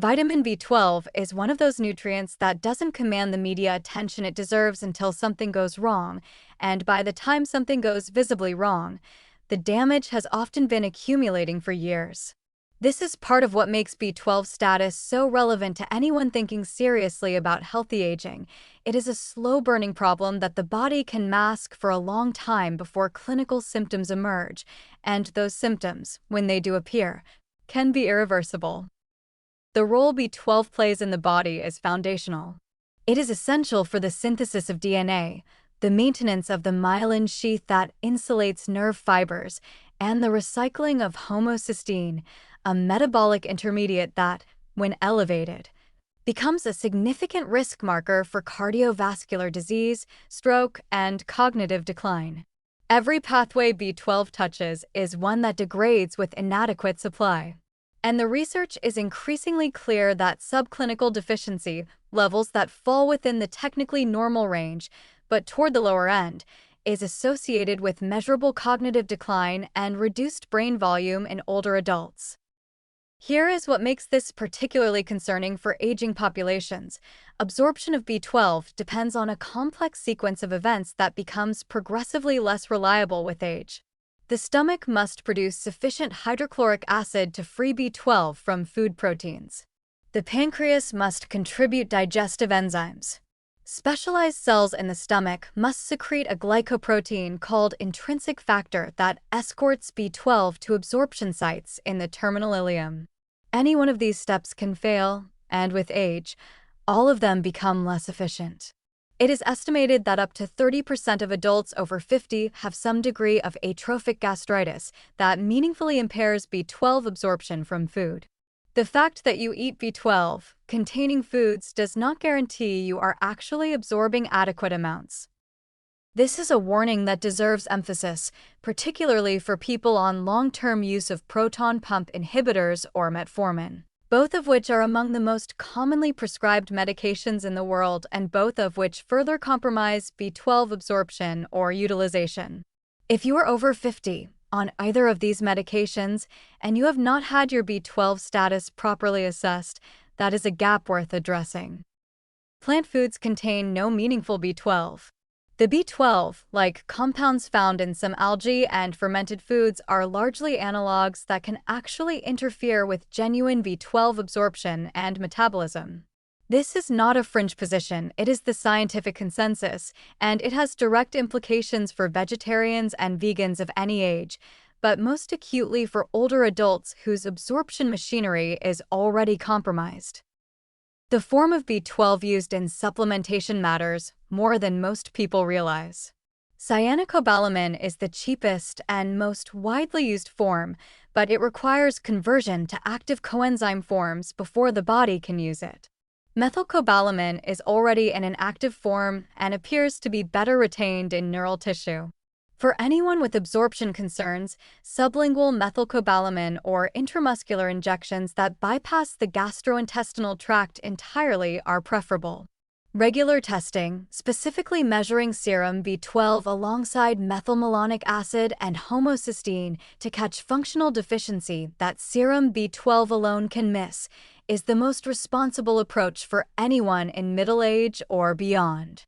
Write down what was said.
Vitamin B12 is one of those nutrients that doesn't command the media attention it deserves until something goes wrong, and by the time something goes visibly wrong, the damage has often been accumulating for years. This is part of what makes B12 status so relevant to anyone thinking seriously about healthy aging. It is a slow-burning problem that the body can mask for a long time before clinical symptoms emerge, and those symptoms, when they do appear, can be irreversible. The role B12 plays in the body is foundational. It is essential for the synthesis of DNA, the maintenance of the myelin sheath that insulates nerve fibers, and the recycling of homocysteine, a metabolic intermediate that, when elevated, becomes a significant risk marker for cardiovascular disease, stroke, and cognitive decline. Every pathway B12 touches is one that degrades with inadequate supply. And the research is increasingly clear that subclinical deficiency, levels that fall within the technically normal range, but toward the lower end, is associated with measurable cognitive decline and reduced brain volume in older adults. Here is what makes this particularly concerning for aging populations. Absorption of B12 depends on a complex sequence of events that becomes progressively less reliable with age. The stomach must produce sufficient hydrochloric acid to free B12 from food proteins. The pancreas must contribute digestive enzymes. Specialized cells in the stomach must secrete a glycoprotein called intrinsic factor that escorts B12 to absorption sites in the terminal ileum. Any one of these steps can fail, and with age, all of them become less efficient. It is estimated that up to 30% of adults over 50 have some degree of atrophic gastritis that meaningfully impairs B12 absorption from food. The fact that you eat B12-containing foods does not guarantee you are actually absorbing adequate amounts. This is a warning that deserves emphasis, particularly for people on long-term use of proton pump inhibitors or metformin, both of which are among the most commonly prescribed medications in the world and both of which further compromise B12 absorption or utilization. If you are over 50, on either of these medications, and you have not had your B12 status properly assessed, that is a gap worth addressing. Plant foods contain no meaningful B12. The B12-like compounds found in some algae and fermented foods are largely analogs that can actually interfere with genuine B12 absorption and metabolism. This is not a fringe position, it is the scientific consensus, and it has direct implications for vegetarians and vegans of any age, but most acutely for older adults whose absorption machinery is already compromised. The form of B12 used in supplementation matters more than most people realize. Cyanocobalamin is the cheapest and most widely used form, but it requires conversion to active coenzyme forms before the body can use it. Methylcobalamin is already in an active form and appears to be better retained in neural tissue. For anyone with absorption concerns, sublingual methylcobalamin or intramuscular injections that bypass the gastrointestinal tract entirely are preferable. Regular testing, specifically measuring serum B12 alongside methylmalonic acid and homocysteine to catch functional deficiency that serum B12 alone can miss, is the most responsible approach for anyone in middle age or beyond.